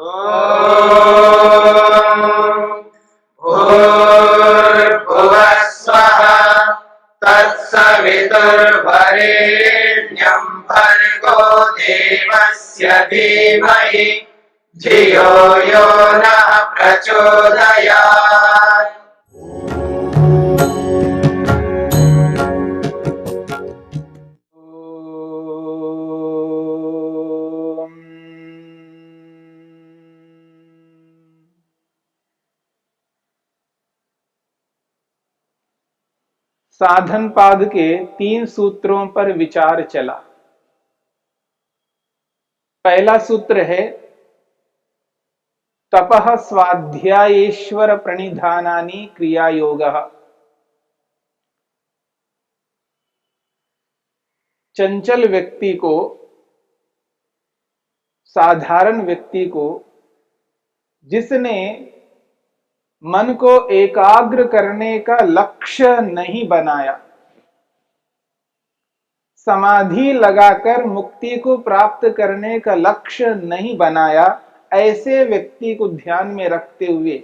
भूर्भुवः स्वः तत्सवितुर्वरेण्यं भर्गो देवस्य धीमहि धियो यो नः प्रचोदयात्। साधन पाद के 3 सूत्रों पर विचार चला। पहला सूत्र है तपः स्वाध्यायेश्वर प्रणिधानानि क्रियायोगः। चंचल व्यक्ति को, साधारण व्यक्ति को, जिसने मन को एकाग्र करने का लक्ष्य नहीं बनाया, समाधि लगाकर मुक्ति को प्राप्त करने का लक्ष्य नहीं बनाया, ऐसे व्यक्ति को ध्यान में रखते हुए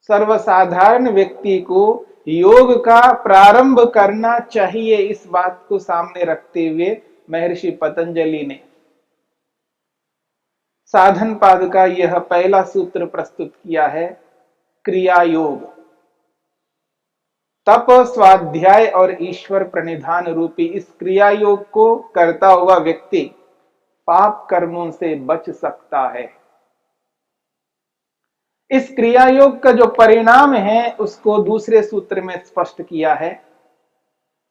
सर्वसाधारण व्यक्ति को योग का प्रारंभ करना चाहिए, इस बात को सामने रखते हुए महर्षि पतंजलि ने साधन पाद का यह पहला सूत्र प्रस्तुत किया है, क्रिया योग। तप, स्वाध्याय और ईश्वर प्रणिधान रूपी इस क्रिया योग को करता हुआ व्यक्ति पाप कर्मों से बच सकता है। इस क्रिया योग का जो परिणाम है उसको दूसरे सूत्र में स्पष्ट किया है,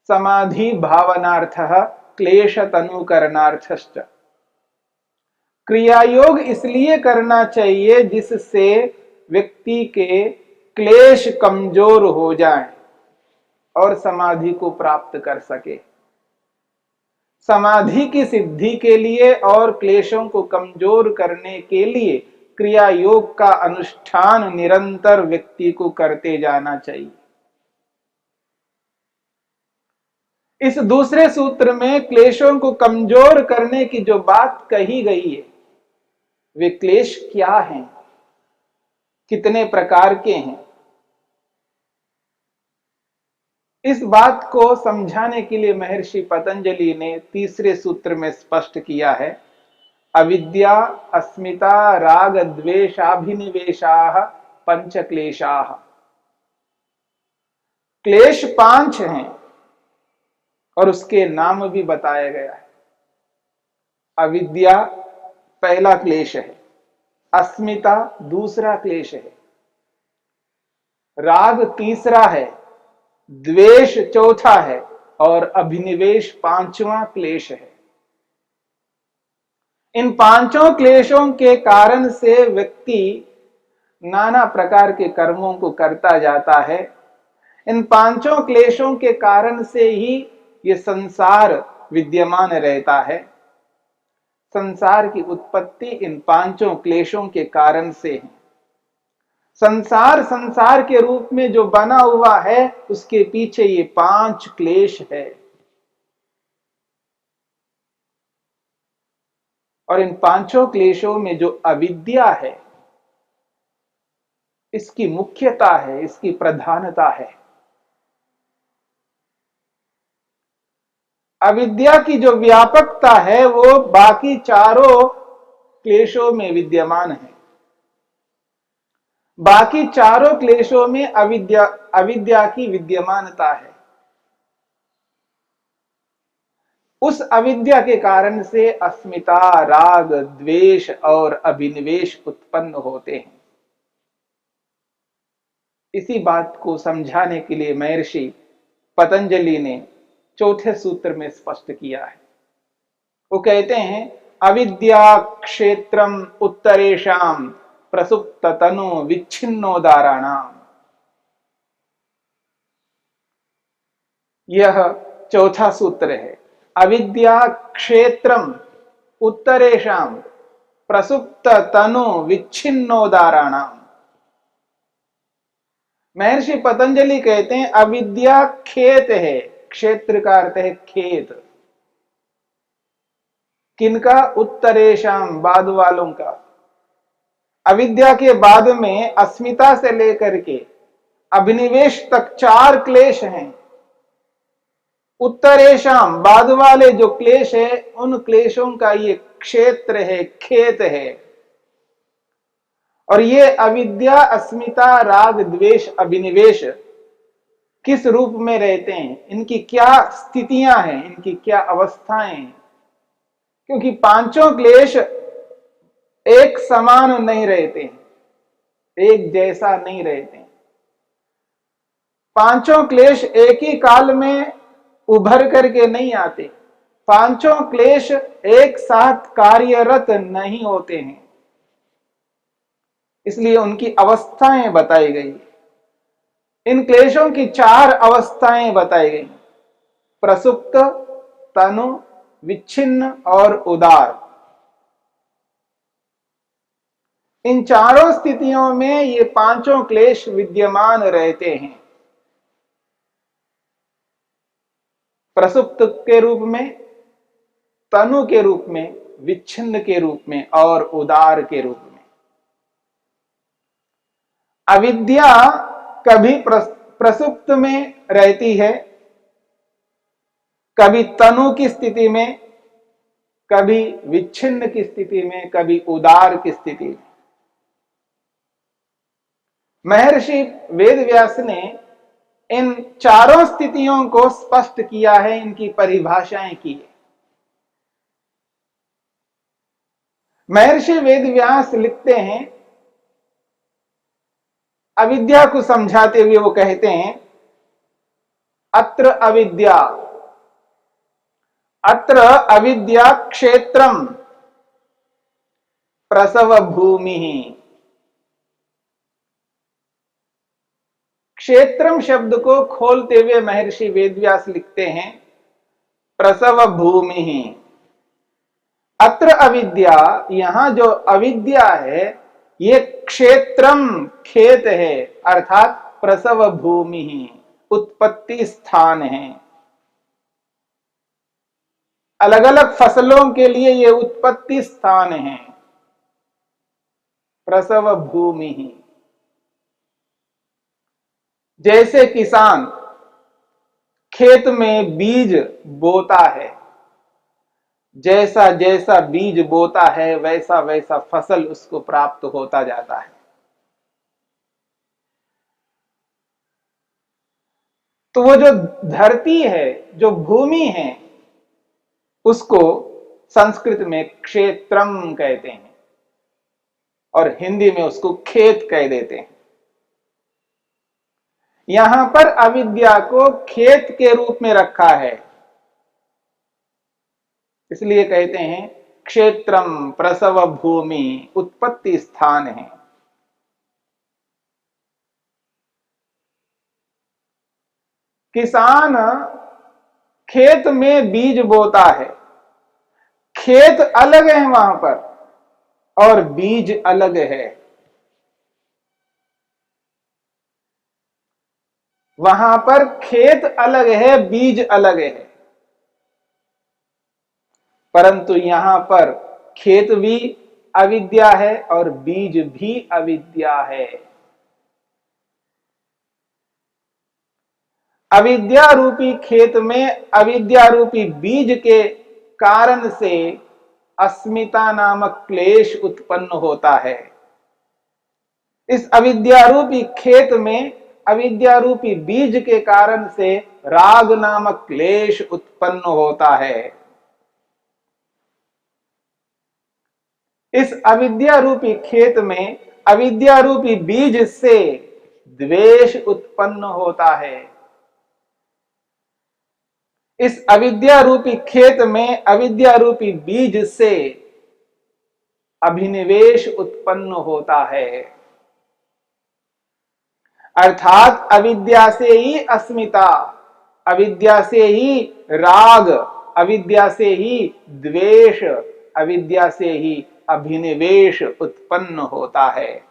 समाधि भावनार्थः क्लेश तनुकरणार्थश्च। क्रिया योग इसलिए करना चाहिए जिससे व्यक्ति के क्लेश कमजोर हो जाएं और समाधि को प्राप्त कर सके। समाधि की सिद्धि के लिए और क्लेशों को कमजोर करने के लिए क्रिया योग का अनुष्ठान निरंतर व्यक्ति को करते जाना चाहिए। इस दूसरे सूत्र में क्लेशों को कमजोर करने की जो बात कही गई है, वे क्लेश क्या हैं, कितने प्रकार के हैं, इस बात को समझाने के लिए महर्षि पतंजलि ने तीसरे सूत्र में स्पष्ट किया है, अविद्या अस्मिता राग द्वेषाभिनिवेशाः पंच क्लेशाः। क्लेश 5 हैं और उसके नाम भी बताया गया है। अविद्या पहला क्लेश है, अस्मिता दूसरा क्लेश है, राग तीसरा है, द्वेष चौथा है और अभिनिवेश 5वां क्लेश है। इन 5 क्लेशों के कारण से व्यक्ति नाना प्रकार के कर्मों को करता जाता है। इन 5 क्लेशों के कारण से ही ये संसार विद्यमान रहता है। संसार की उत्पत्ति इन 5 क्लेशों के कारण से है। संसार संसार के रूप में जो बना हुआ है उसके पीछे ये 5 क्लेश है और इन 5 क्लेशों में जो अविद्या है, इसकी मुख्यता है, इसकी प्रधानता है। अविद्या की जो व्यापकता है वो बाकी चारों क्लेशों में विद्यमान है। बाकी चारों क्लेशों में अविद्या की विद्यमानता है। उस अविद्या के कारण से अस्मिता, राग, द्वेष और अभिनिवेश उत्पन्न होते हैं। इसी बात को समझाने के लिए महर्षि पतंजलि ने चौथे सूत्र में स्पष्ट किया है। वो कहते हैं, अविद्या क्षेत्रम उत्तरेषाम प्रसुप्त तनु विच्छिन्नोदाराणाम। यह चौथा सूत्र है, अविद्या क्षेत्रम उत्तरेषाम प्रसुप्त तनु विच्छिन्नोदाराणाम। महर्षि पतंजलि कहते हैं अविद्या खेत है, क्षेत्र का अर्थ है खेत। किनका? उत्तरेशम, बाद वालों का। अविद्या के बाद में अस्मिता से लेकर के अभिनिवेश तक 4 क्लेश हैं। उत्तरेशम, बाद वाले जो क्लेश है उन क्लेशों का ये क्षेत्र है, खेत है। और ये अविद्या, अस्मिता, राग, द्वेष, अभिनिवेश किस रूप में रहते हैं, इनकी क्या स्थितियां हैं, इनकी क्या अवस्थाएं हैं। क्योंकि पांचों क्लेश एक समान नहीं रहते, एक जैसा नहीं रहते। पांचों क्लेश एक ही काल में उभर करके नहीं आते। पांचों क्लेश एक साथ कार्यरत नहीं होते हैं, इसलिए उनकी अवस्थाएं बताई गई। इन क्लेशों की 4 अवस्थाएं बताई गई, प्रसुप्त, तनु, विच्छिन्न और उदार। इन चारों स्थितियों में ये पांचों क्लेश विद्यमान रहते हैं। प्रसुप्त के रूप में, तनु के रूप में, विच्छिन्न के रूप में और उदार के रूप में। अविद्या कभी प्रसुप्त में रहती है, कभी तनु की स्थिति में, कभी विच्छिन्न की स्थिति में, कभी उदार की स्थिति में। महर्षि वेदव्यास ने इन चारों स्थितियों को स्पष्ट किया है, इनकी परिभाषाएं की है। महर्षि वेदव्यास लिखते हैं, अविद्या को समझाते हुए वो कहते हैं, अत्र अविद्या, अत्र अविद्या क्षेत्रम प्रसव भूमि। क्षेत्रम शब्द को खोलते हुए महर्षि वेदव्यास लिखते हैं, प्रसव भूमि। अत्र अविद्या, यहां जो अविद्या है ये क्षेत्रम खेत है, अर्थात प्रसव भूमि उत्पत्ति स्थान है। अलग अलग फसलों के लिए ये उत्पत्ति स्थान है, प्रसव भूमि। जैसे किसान खेत में बीज बोता है, जैसा जैसा बीज बोता है वैसा वैसा फसल उसको प्राप्त होता जाता है। तो वो जो धरती है, जो भूमि है, उसको संस्कृत में क्षेत्रम कहते हैं और हिंदी में उसको खेत कह देते हैं। यहां पर अविद्या को खेत के रूप में रखा है, इसलिए कहते हैं क्षेत्रम प्रसव भूमि, उत्पत्ति स्थान है। किसान खेत में बीज बोता है, खेत अलग है वहां पर और बीज अलग है। वहां पर खेत अलग है, बीज अलग है, परंतु यहां पर खेत भी अविद्या है और बीज भी अविद्या है। अविद्या रूपी खेत में अविद्या रूपी बीज के कारण से अस्मिता नामक क्लेश उत्पन्न होता है। इस अविद्या रूपी खेत में अविद्या रूपी बीज के कारण से राग नामक क्लेश उत्पन्न होता है। इस अविद्या रूपी खेत में अविद्या रूपी बीज से द्वेष उत्पन्न होता है। इस अविद्या रूपी खेत में अविद्या रूपी बीज से अभिनिवेश उत्पन्न होता है, अर्थात अविद्या से ही अस्मिता, अविद्या से ही राग, अविद्या से ही द्वेष, अविद्या से ही अभिनिवेश उत्पन्न होता है।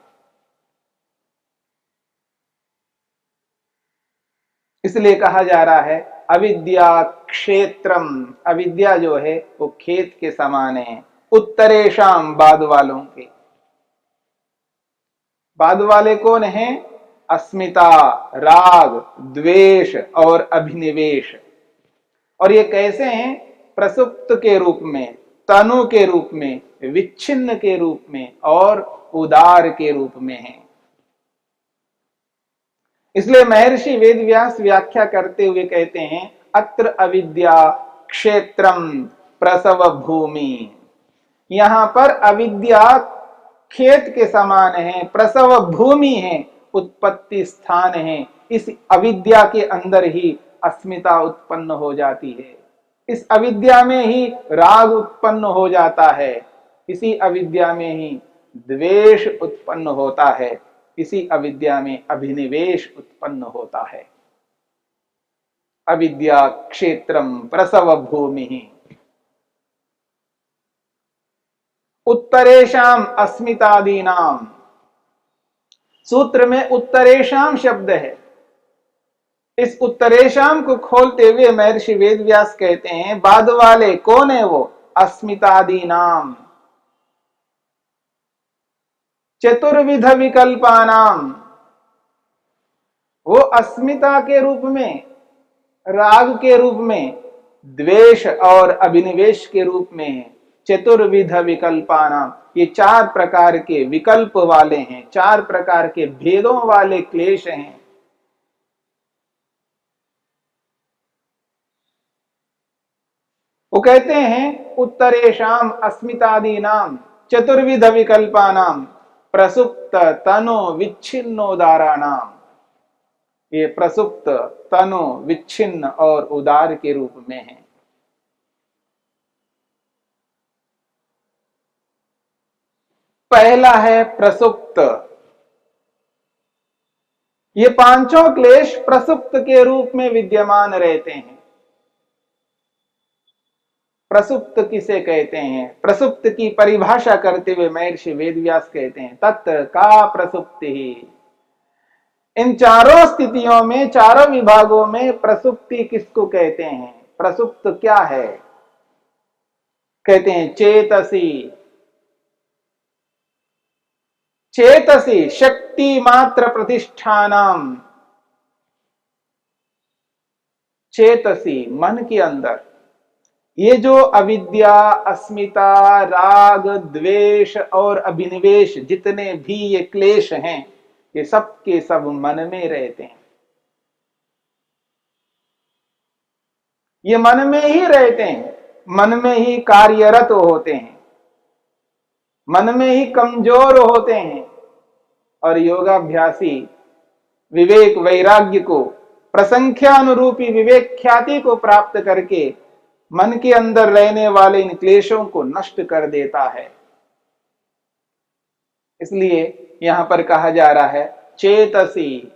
इसलिए कहा जा रहा है अविद्या क्षेत्रम, अविद्या जो है वो खेत के समान है, उत्तरेशम बाद वालों के। बाद वाले कौन हैं? अस्मिता, राग, द्वेष और अभिनिवेश। और ये कैसे हैं? प्रसुप्त के रूप में, तनु के रूप में, विच्छिन्न के रूप में और उदार के रूप में हैं। इसलिए महर्षि वेदव्यास व्याख्या करते हुए कहते हैं, अत्र अविद्या क्षेत्रम प्रसव भूमि। यहां पर अविद्या खेत के समान है, प्रसव भूमि है, उत्पत्ति स्थान है। इस अविद्या के अंदर ही अस्मिता उत्पन्न हो जाती है, इस अविद्या में ही राग उत्पन्न हो जाता है, इसी अविद्या में ही द्वेष उत्पन्न होता है, इसी अविद्या में अभिनिवेश उत्पन्न होता है। अविद्या क्षेत्रम प्रसव भूमि। उत्तरेशाम अस्मितादीनाम। सूत्र में उत्तरेशाम शब्द है। इस उत्तरेशाम को खोलते हुए महर्षि वेदव्यास कहते हैं, बाद वाले कौन है वो? अस्मितादीनाम, चतुर्विध विकल्पानाम। वो अस्मिता के रूप में, राग के रूप में, द्वेष और अभिनिवेश के रूप में, चतुर्विध विकल्पानाम। ये 4 प्रकार के विकल्प वाले हैं, 4 प्रकार के भेदों वाले क्लेश हैं। वो कहते हैं, उत्तरेशाम अस्मितादीनाम चतुर्विध विकल्पानाम प्रसुप्त तनो विच्छिन्नोदाराणाम। ये प्रसुप्त, तनो, विच्छिन्न और उदार के रूप में है। पहला है प्रसुप्त। ये पांचों क्लेश प्रसुप्त के रूप में विद्यमान रहते हैं। प्रसुप्त किसे कहते हैं? प्रसुप्त की परिभाषा करते हुए महर्षि वेदव्यास कहते हैं, तत्र का प्रसुप्ति ही। इन चारों स्थितियों में, चारों विभागों में प्रसुप्ति किसको कहते हैं? प्रसुप्त क्या है? कहते हैं चेतसी। चेतसी शक्ति मात्र प्रतिष्ठानम। चेतसी मन के अंदर ये जो अविद्या, अस्मिता, राग, द्वेष और अभिनिवेश, जितने भी ये क्लेश हैं, ये सब के सब मन में रहते हैं। ये मन में ही रहते हैं, मन में ही कार्यरत होते हैं, मन में ही कमजोर होते हैं। और योगाभ्यासी विवेक वैराग्य को, प्रसंख्यानुरूपी विवेक ख्याति को प्राप्त करके मन के अंदर रहने वाले इन क्लेशों को नष्ट कर देता है। इसलिए यहां पर कहा जा रहा है चेतसी।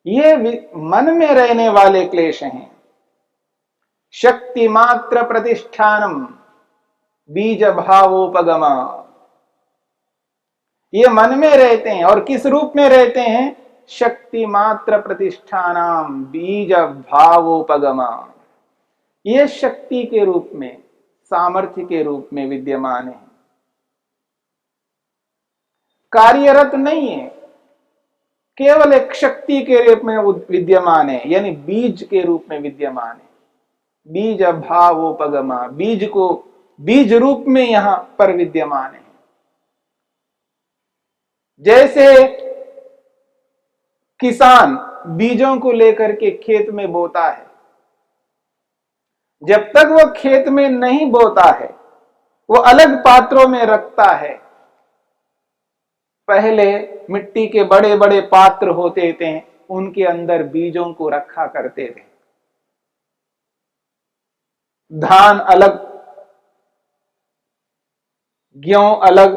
ये मन में रहने वाले क्लेश हैं। शक्ति मात्र प्रतिष्ठानम बीज भावोपगमा। ये मन में रहते हैं और किस रूप में रहते हैं? शक्ति मात्र प्रतिष्ठानम बीज भावोपगमा। ये शक्ति के रूप में, सामर्थ्य के रूप में विद्यमान है, कार्यरत नहीं है, केवल एक शक्ति के रूप में विद्यमान है, यानी बीज के रूप में विद्यमान है। बीज भावोपगमा, बीज को बीज रूप में यहां पर विद्यमान है। जैसे किसान बीजों को लेकर के खेत में बोता है, जब तक वो खेत में नहीं बोता है, वो अलग पात्रों में रखता है। पहले मिट्टी के बड़े बड़े पात्र होते थे, उनके अंदर बीजों को रखा करते थे। धान अलग, गेहूं अलग,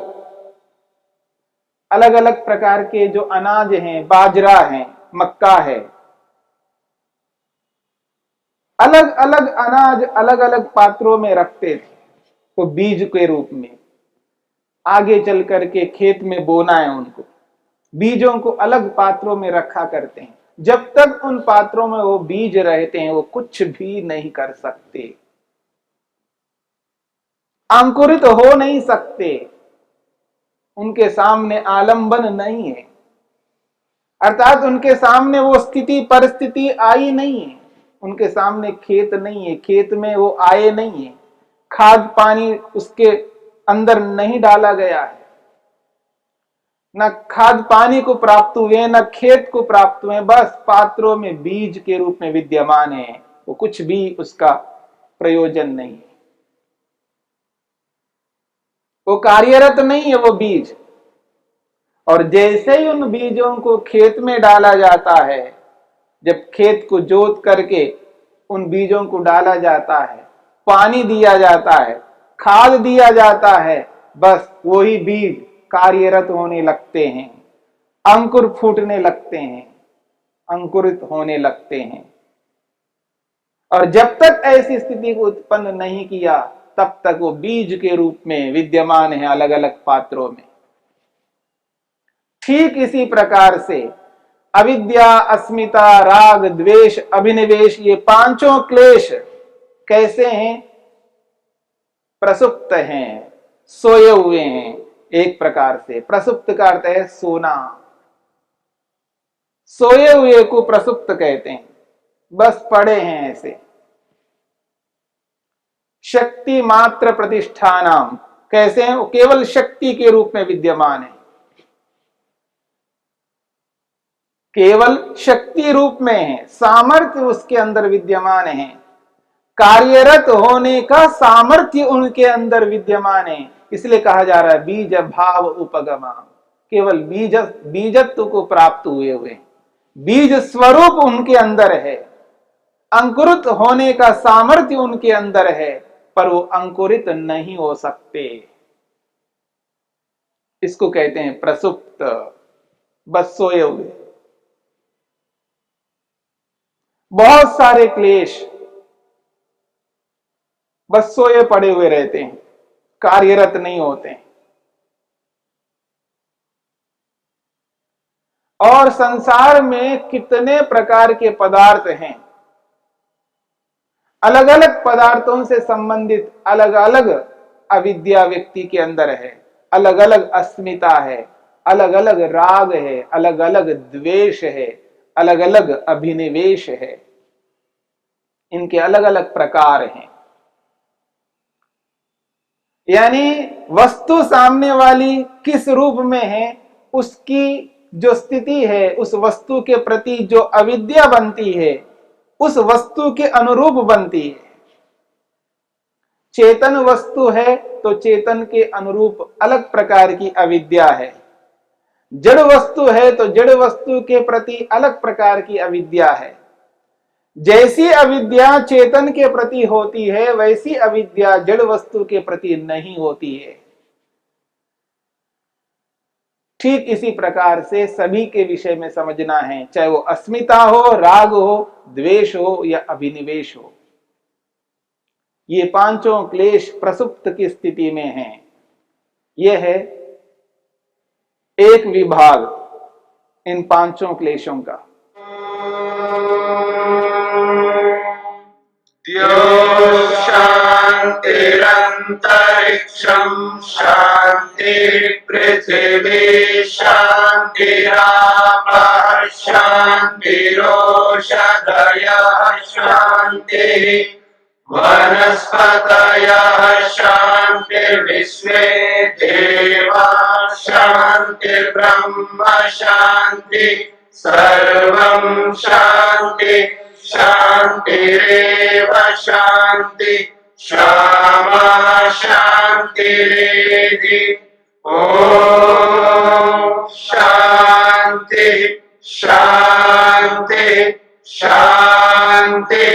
अलग अलग प्रकार के जो अनाज हैं, बाजरा है, मक्का है, अलग अलग अनाज अलग अलग पात्रों में रखते थे, तो बीज के रूप में। आगे चल करके खेत में बोना है, उनको बीजों को अलग पात्रों में रखा करते हैं। जब तक उन पात्रों में वो बीज रहते हैं, वो कुछ भी नहीं कर सकते, अंकुरित हो नहीं सकते। उनके सामने आलंबन नहीं है, अर्थात उनके सामने वो स्थिति परिस्थिति आई नहीं है, उनके सामने खेत नहीं है, खेत में वो आए नहीं है, खाद पानी उसके अंदर नहीं डाला गया है, न खाद पानी को प्राप्त हुए न खेत को प्राप्त हुए, बस पात्रों में बीज के रूप में विद्यमान है, वो कुछ भी उसका प्रयोजन नहीं है, वो कार्यरत नहीं है वो बीज। और जैसे ही उन बीजों को खेत में डाला जाता है, जब खेत को जोत करके उन बीजों को डाला जाता है, पानी दिया जाता है, खाद दिया जाता है, बस वही बीज कार्यरत होने लगते हैं, अंकुर फूटने लगते हैं, अंकुरित होने लगते हैं। और जब तक ऐसी स्थिति को उत्पन्न नहीं किया तब तक वो बीज के रूप में विद्यमान है अलग अलग पात्रों में। ठीक इसी प्रकार से अविद्या, अस्मिता, राग, द्वेष, अभिनिवेश, ये पांचों क्लेश कैसे हैं? प्रसुप्त हैं, सोए हुए हैं। एक प्रकार से प्रसुप्त का अर्थ है सोना, सोए हुए को प्रसुप्त कहते हैं, बस पड़े हैं ऐसे। शक्ति मात्र प्रतिष्ठानाम, कैसे हैं? वो केवल शक्ति के रूप में विद्यमान है, केवल शक्ति रूप में है, सामर्थ्य उसके अंदर विद्यमान है, कार्यरत होने का सामर्थ्य उनके अंदर विद्यमान है। इसलिए कहा जा रहा है बीज भाव उपगमा, केवल बीजत्व को प्राप्त हुए बीज स्वरूप उनके अंदर है, अंकुरित होने का सामर्थ्य उनके अंदर है, पर वो अंकुरित नहीं हो सकते। इसको कहते हैं प्रसुप्त, बस सोए हुए। बहुत सारे क्लेश बस सोए पड़े हुए रहते हैं, कार्यरत नहीं होते हैं। और संसार में कितने प्रकार के पदार्थ हैं, अलग अलग पदार्थों से संबंधित अलग अलग अविद्या व्यक्ति के अंदर है, अलग अलग अस्मिता है, अलग अलग राग है, अलग अलग द्वेष है, अलग अलग अभिनिवेश है, इनके अलग अलग प्रकार हैं। यानी वस्तु सामने वाली किस रूप में है, उसकी जो स्थिति है, उस वस्तु के प्रति जो अविद्या बनती है, उस वस्तु के अनुरूप बनती है। चेतन वस्तु है तो चेतन के अनुरूप अलग प्रकार की अविद्या है, जड़ वस्तु है तो जड़ वस्तु के प्रति अलग प्रकार की अविद्या है। जैसी अविद्या चेतन के प्रति होती है, वैसी अविद्या जड़ वस्तु के प्रति नहीं होती है। ठीक इसी प्रकार से सभी के विषय में समझना है, चाहे वो अस्मिता हो, राग हो, द्वेष हो या अभिनिवेश हो। ये पांचों क्लेश प्रसुप्त की स्थिति में हैं। यह है एक विभाग इन पांचों क्लेशों का। शांतिरंतरिक्षं शांति पृथिवी शांतिरापः शांतिरोषधयः शांतिः वनस्पतयः शांतिर्विश्वे देवाः शांतिर्ब्रह्म शांति सर्वं शांति शांतिरेव शांति क्षमा शांतिरेधि। ओम शांति शांति शांति।